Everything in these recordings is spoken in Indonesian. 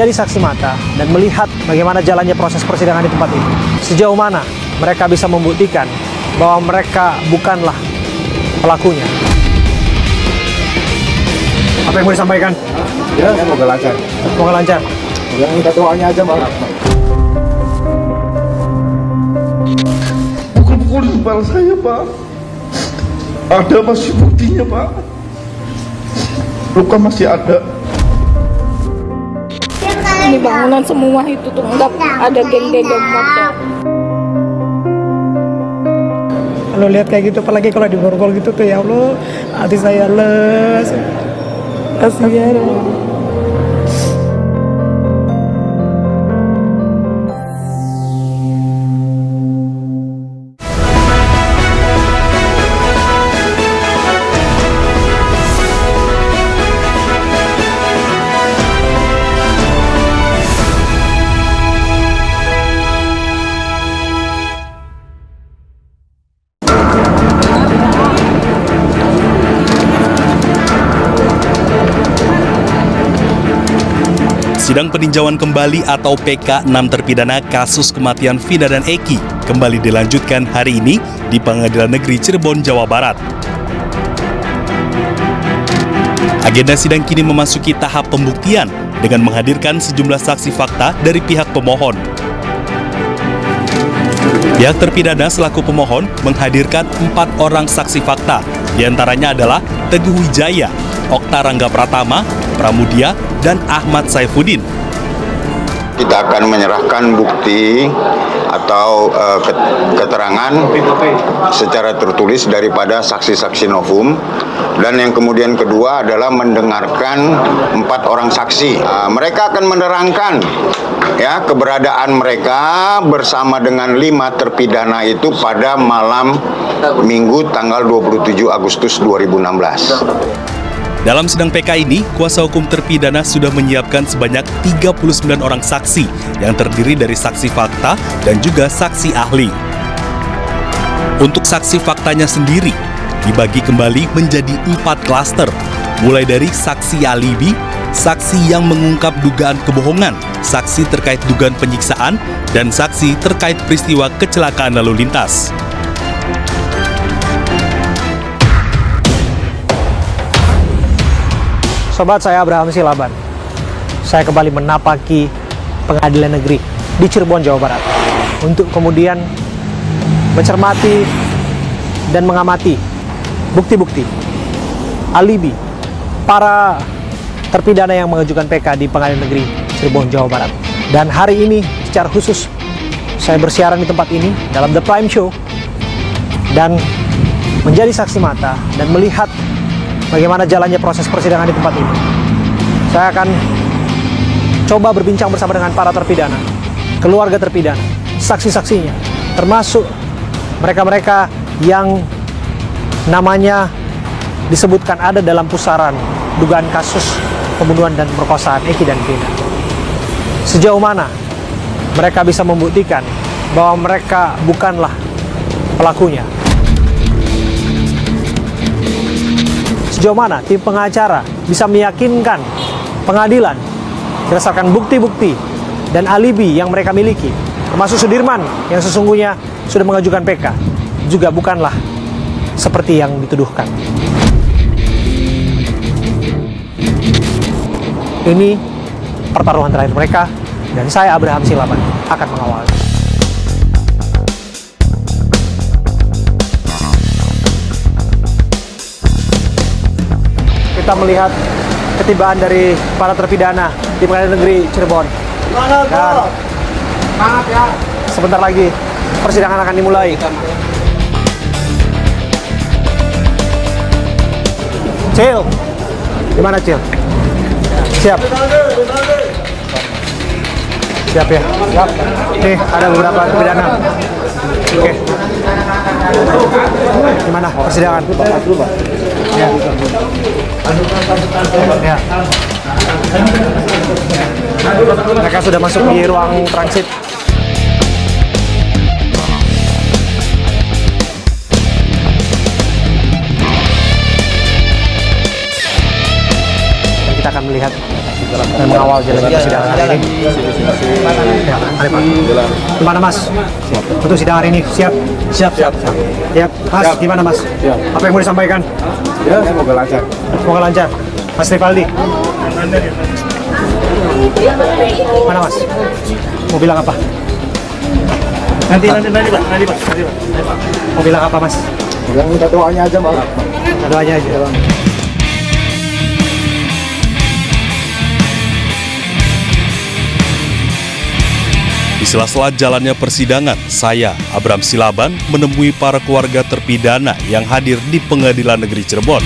menjadi saksi mata dan melihat bagaimana jalannya proses persidangan di tempat ini. Sejauh mana mereka bisa membuktikan bahwa mereka bukanlah pelakunya. Apa yang mau disampaikan? Ya, semoga lancar. Semoga lancar. Yang minta doanya aja, Pak. Pukul-pukul di kepala saya, Pak. Ada masih buktinya, Pak. Luka masih ada. Ini bangunan semua itu tuh enggak ada geng-geng motor. Kalau lihat kayak gitu, apalagi kalau diborgol gitu tuh, ya Allah, hati saya les. Kasihan. Sidang peninjauan kembali atau PK 6 terpidana kasus kematian Vina dan Eki kembali dilanjutkan hari ini di Pengadilan Negeri Cirebon, Jawa Barat. Agenda sidang kini memasuki tahap pembuktian dengan menghadirkan sejumlah saksi fakta dari pihak pemohon. Pihak terpidana selaku pemohon menghadirkan 4 orang saksi fakta, diantaranya adalah Teguh Wijaya, Okta Rangga Pratama, Pramudia, dan Ahmad Saifuddin. Kita akan menyerahkan bukti atau keterangan secara tertulis daripada saksi-saksi novum, dan yang kemudian kedua adalah mendengarkan 4 orang saksi. Mereka akan menerangkan ya keberadaan mereka bersama dengan 5 terpidana itu pada malam Minggu tanggal 27 Agustus 2016. Dalam sidang PK ini, kuasa hukum terpidana sudah menyiapkan sebanyak 39 orang saksi yang terdiri dari saksi fakta dan juga saksi ahli. Untuk saksi faktanya sendiri, dibagi kembali menjadi 4 klaster, mulai dari saksi alibi, saksi yang mengungkap dugaan kebohongan, saksi terkait dugaan penyiksaan, dan saksi terkait peristiwa kecelakaan lalu lintas. Sobat, saya Abraham Silaban. Saya kembali menapaki Pengadilan Negeri di Cirebon, Jawa Barat untuk kemudian mencermati dan mengamati bukti-bukti alibi para terpidana yang mengajukan PK di Pengadilan Negeri Cirebon, Jawa Barat. Dan hari ini secara khusus saya bersiaran di tempat ini dalam The Prime Show dan menjadi saksi mata dan melihat bagaimana jalannya proses persidangan di tempat ini. Saya akan coba berbincang bersama dengan para terpidana, keluarga terpidana, saksi-saksinya, termasuk mereka-mereka yang namanya disebutkan ada dalam pusaran dugaan kasus pembunuhan dan perkosaan Eki dan Vina. Sejauh mana mereka bisa membuktikan bahwa mereka bukanlah pelakunya. Sejauh mana tim pengacara bisa meyakinkan pengadilan berdasarkan bukti-bukti dan alibi yang mereka miliki, termasuk Sudirman yang sesungguhnya sudah mengajukan PK juga bukanlah seperti yang dituduhkan. Ini pertaruhan terakhir mereka dan saya Abraham Silaban akan mengawal. Kita melihat ketibaan dari para terpidana di Pengadilan Negeri Cirebon. Dan sebentar lagi persidangan akan dimulai. Cil, gimana Cil? Siap? Siap ya? Siap. Nih, ada beberapa terpidana. Oke. Gimana persidangan? Ya. Ya. Mereka sudah masuk di ruang transit. Dan kita akan melihat dan mengawal jalannya persidangan hari ini. Ya, mari Pak. Gimana Mas? Untuk sidang hari ini siap? Siap. Mas, gimana Mas? Apa yang mau disampaikan? Ya, semoga lancar. Semoga lancar. Mas Rivaldi. Mana Mas? Mau bilang apa? Nanti Pak. Mau bilang apa Mas? Yang minta doanya aja, Bang. Doanya aja. Di sela-sela jalannya persidangan, saya, Abram Silaban, menemui para keluarga terpidana yang hadir di Pengadilan Negeri Cirebon.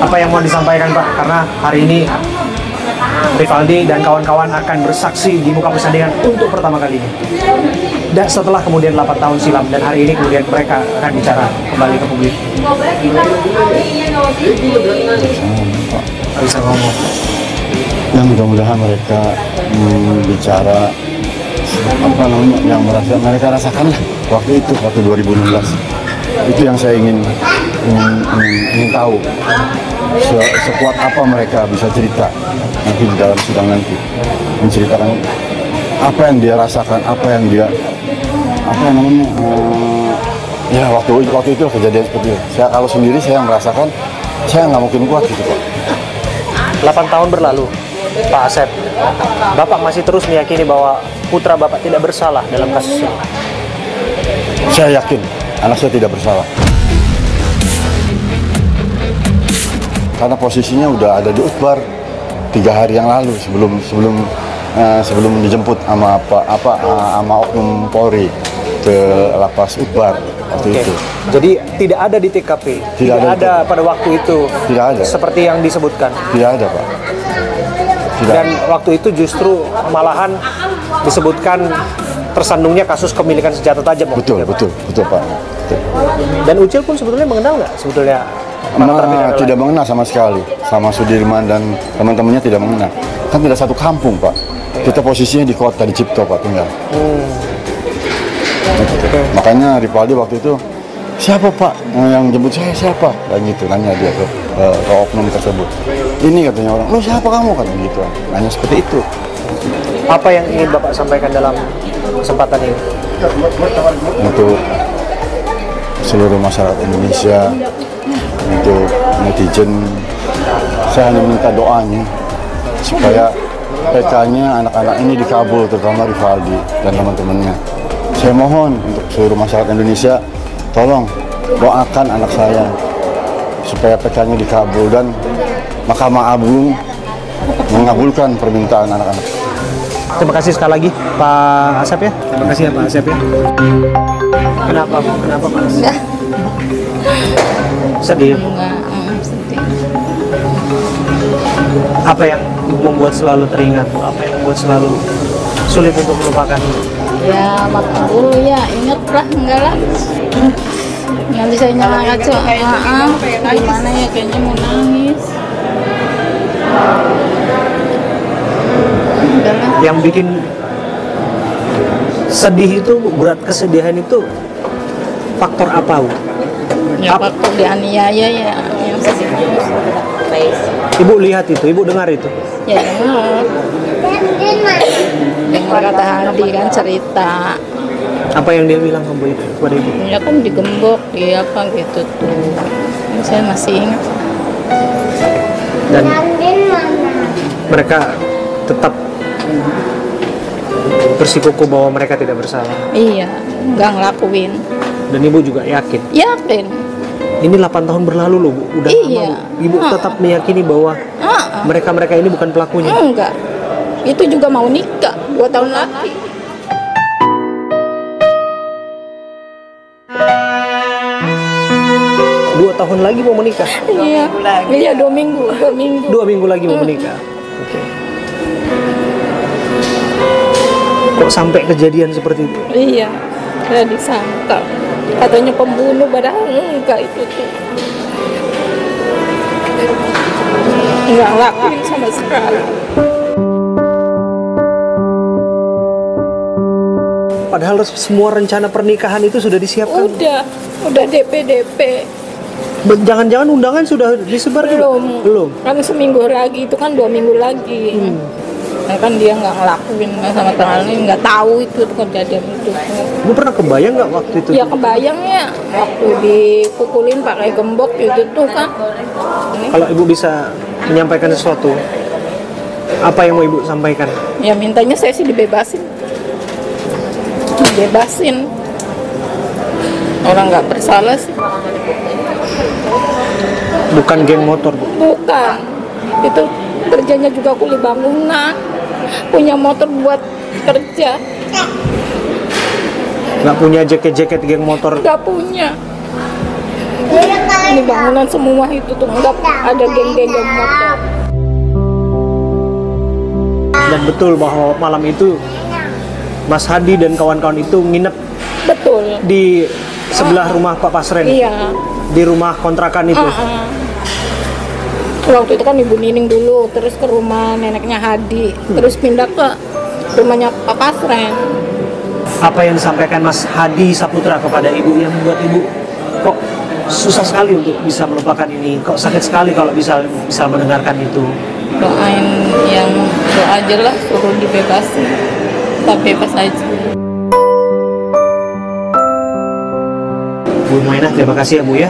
Apa yang mau disampaikan Pak? Karena hari ini Rivaldi dan kawan-kawan akan bersaksi di muka persidangan untuk pertama kalinya. Dan setelah kemudian 8 tahun silam, dan hari ini kemudian mereka akan bicara kembali ke publik. Bisa ngomong. Ya mudah-mudahan mereka bicara apa namanya yang mereka rasakan lah waktu 2016. Itu yang saya ingin tahu sekuat apa mereka bisa cerita nanti di dalam sidang nanti, menceritakan apa yang dia rasakan, apa yang namanya ya waktu itu kejadian seperti itu. Saya kalau sendiri saya merasakan saya nggak mungkin kuat gitu Pak. 8 tahun berlalu, Pak Asep, Bapak masih terus meyakini bahwa putra Bapak tidak bersalah dalam kasus ini? Saya yakin anak saya tidak bersalah. Karena posisinya udah ada di Utbar 3 hari yang lalu sebelum dijemput sama oknum Polri ke lapas Utbar waktu itu. Jadi tidak ada di TKP. Tidak ada pada waktu itu. Tidak ada. Seperti yang disebutkan. Tidak ada Pak. Tidak. Dan waktu itu justru malahan disebutkan tersandungnya kasus kepemilikan senjata tajam. Betul Pak. Betul. Dan Ucil pun sebetulnya mengenal nggak sebetulnya? Tidak mengenal sama sekali, sama Sudirman dan teman-temannya tidak mengenal. Kan tidak satu kampung Pak. Kita posisinya di kota, di Cipto Pak tinggal. Makanya Rivaldi waktu itu, siapa Pak yang jemput saya, siapa? Dan gitu, nanya dia ke oknum tersebut. Ini katanya orang, lo siapa kamu? Kan gitu, nanya seperti itu. Apa yang ingin Bapak sampaikan dalam kesempatan ini? Untuk seluruh masyarakat Indonesia, untuk netizen, saya hanya minta doanya supaya PK-nya anak-anak ini dikabul, terutama Rivaldi dan teman-temannya. Saya mohon untuk seluruh masyarakat Indonesia, tolong doakan anak saya supaya PK-nya dikabul dan Mahkamah Agung mengabulkan permintaan anak-anak. Terima kasih sekali lagi Pak Asep ya. Terima kasih ya Pak Asep ya. Kenapa Pak? Sedih. Sedih. Apa yang membuat selalu teringat? Apa yang membuat selalu sulit untuk melupakan? Ya makan dulu ya, inget lah enggak lah. Nanti saya nyangat gimana ya, kayaknya mau nangis. Yang bikin sedih itu, berat kesedihan itu faktor apa Bu? Ya faktor dianiaya ya, yang sedih. Ibu lihat itu, Ibu dengar itu? Ya dengar kata Hadi kan cerita. Apa yang dia bilang kepada Ibu? Ya kan digembok, dia apa gitu tuh. Saya masih ingat. Dan mereka tetap bersikukuh bahwa mereka tidak bersalah. Iya, nggak ngelakuin. Dan Ibu juga yakin? Yakin. Ini 8 tahun berlalu loh Bu, udah Iya. lama Bu. Ibu tetap meyakini bahwa mereka-mereka ini bukan pelakunya? Enggak. Itu juga mau nikah 2 tahun lagi. Dua tahun lagi mau menikah? Iya. Iya 2 minggu. 2 minggu lagi mau menikah. Oke. Kok sampai kejadian seperti itu? Iya. Saya disangka. Katanya pembunuh, padahal enggak itu tuh. Enggak ngelakuin sama sekali. Padahal semua rencana pernikahan itu sudah disiapkan. Udah DP. Jangan-jangan undangan sudah disebar juga? Belum. Kan seminggu lagi, itu kan 2 minggu lagi. Nah, kan dia nggak ngelakuin sama teman ini, nggak tahu itu kejadian itu. Lu pernah kebayang nggak waktu itu? Ya kebayang ya, waktu dipukulin pakai gembok itu tuh kan. Ini. Kalau ibu bisa menyampaikan sesuatu, apa yang mau ibu sampaikan? Ya mintanya saya sih dibebasin. Dibebasin. Orang nggak bersalah sih. Bukan geng motor, Bu? Bukan. Itu kerjanya juga kuli bangunan. Punya motor buat kerja. Nggak punya jaket-jaket geng motor? Nggak punya. Ini bangunan semua itu tuh nggak ada geng-geng motor. Dan betul bahwa malam itu Mas Hadi dan kawan-kawan itu nginep Betul. di sebelah rumah Pak Pasren. Iya. Di rumah kontrakan itu. Waktu itu kan Ibu Nining dulu, terus ke rumah neneknya Hadi, terus pindah ke rumahnya Pak Pasren. Apa yang disampaikan Mas Hadi Saputra kepada ibu yang membuat ibu kok susah sekali untuk bisa melupakan ini, kok sakit sekali kalau bisa mendengarkan itu? Doain yang doa aja lah, suruh dibebasin, tetap bebas aja. Bu Mainah, terima kasih ya Bu ya.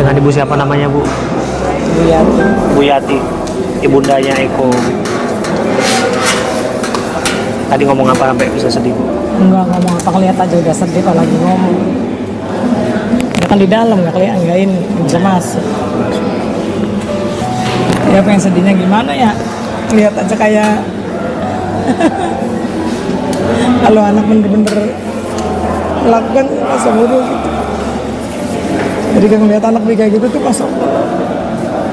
Dengan ibu siapa namanya Bu? Bu Yati. Bu Yati, ibundanya Eko. Tadi ngomong apa sampai bisa sedih Bu? Enggak ngomong apa, ngeliat aja udah sedih kalau lagi ngomong. Ya kan di dalam nggak kelihatan, nggak ini nggak bisa masuk. Ya pengen sedihnya gimana ya? Lihat aja kayak kalau anak bener-bener melakukan masa bodoh gitu. Jadi kan ngeliat anak kayak gitu tuh masa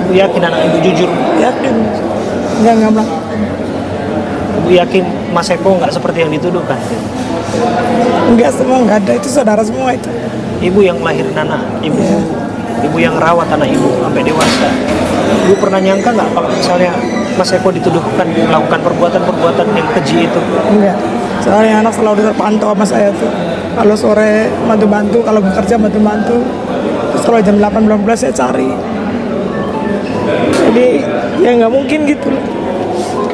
Bu yakin anak ibu jujur? yakin nggak melakukan. Ibu yakin Mas Eko nggak seperti yang dituduhkan? Enggak, semua nggak ada, itu saudara semua itu. Ibu yang melahirin anak, ibu yang rawat anak ibu sampai dewasa. Ibu pernah nyangka nggak kalau misalnya Mas Eko dituduhkan melakukan perbuatan-perbuatan yang keji itu? Enggak, soalnya anak selalu terpantau sama saya tuh. Kalau sore bantu-bantu, kalau bekerja bantu-bantu. Terus kalau jam 8 belum pulang saya cari. Jadi ya nggak mungkin gitu loh.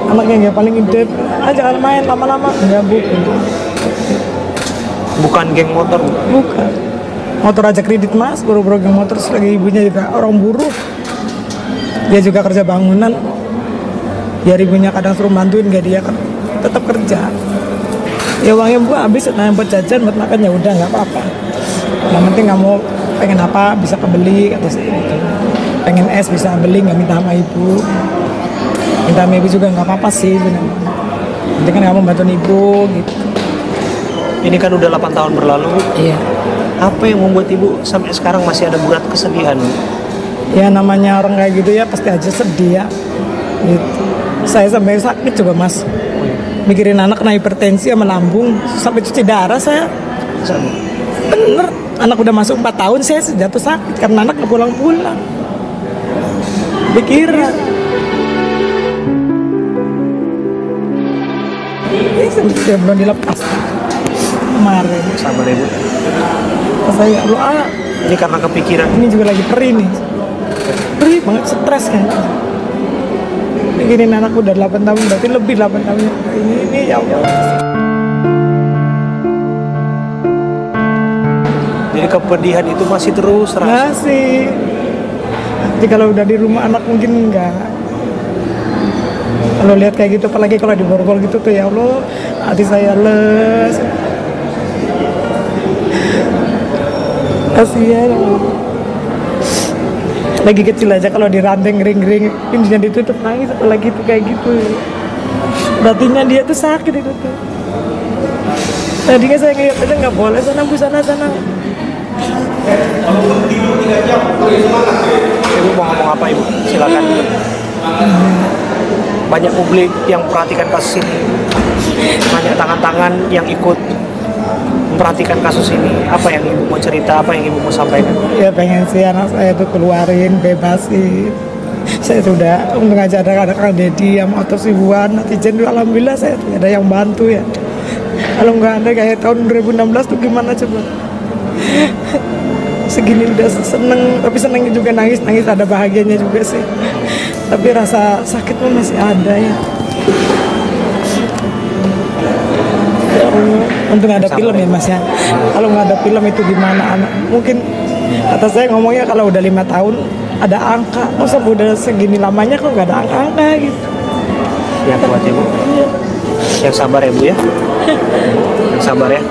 Anaknya nggak paling ide, jangan main lama-lama. Enggak Bu. Bukan geng motor Bu? Bukan. Motor aja kredit Mas, buru-buru geng motor. Terus lagi ibunya juga orang buruh. Dia juga kerja bangunan. Biar ibunya kadang suruh bantuin, nggak dia kan tetap kerja. Ya uangnya Bu habis, nah buat jajan, buat makan ya udah nggak apa-apa. Yang penting nggak mau pengen apa bisa kebeli kata saya gitu. Pengen es bisa beli, nggak minta sama ibu. Minta sama ibu juga nggak apa-apa sih benar. Nanti kan kamu bantuin ibu gitu. Ini kan udah 8 tahun berlalu. Iya. Apa yang membuat ibu sampai sekarang masih ada berat kesedihan? Ya namanya orang kayak gitu ya pasti aja sedih ya. Gitu. Saya sampai sakit juga Mas. Mikirin anak kena hipertensi sama lambung, sampai cuci darah saya. Bener, anak udah masuk 4 tahun saya jatuh sakit karena anak gak pulang-pulang. Pikiran. Ini saya belum dilepas. Kemarin. Sabar ibu. Saya Allah, Ini karena kepikiran. ini juga lagi perih nih. Perih banget, stres kan. Mikirin anak udah 8 tahun, berarti lebih 8 tahun. Ini ya Allah. Jadi kepedihan itu masih terus terasa. Masih. Jadi kalau udah di rumah anak mungkin enggak. Kalau lihat kayak gitu, apalagi kalau di borgol gitu tuh ya Allah, hati saya les. Kasihan. Lagi kecil aja kalau dirandeng ring-ring, pintunya ditutup nangis, apalagi itu kayak gitu. Berartinya dia tuh sakit itu tuh. Tadinya saya ngeliat aja nggak boleh sana Bu, sana. Ibu mau ngomong apa ibu? Silakan. Banyak publik yang perhatikan kasus ini. Banyak tangan-tangan yang ikut memperhatikan kasus ini. Apa yang ibu mau cerita? Apa yang ibu mau sampaikan? Ya pengen sih anak saya tuh keluarin, bebasin. Saya sudah untung aja ada Kang Deddy yang otopsi Ibuan, netizen juga alhamdulillah saya tuh ada yang bantu ya. Kalau nggak ada kayak tahun 2016 tuh gimana coba? Segini udah seneng, tapi senengnya juga nangis ada bahagianya juga sih. Tapi rasa sakitnya masih ada ya. Untung ada film ya Mas ya. Kalau nggak ada film itu gimana anak? Mungkin kata saya ngomongnya kalau udah 5 tahun ada angka, masa udah segini lamanya kok nggak ada angka-angka gitu. Ya kuat ya Bu. Yang sabar ya Bu ya. Yang sabar ya.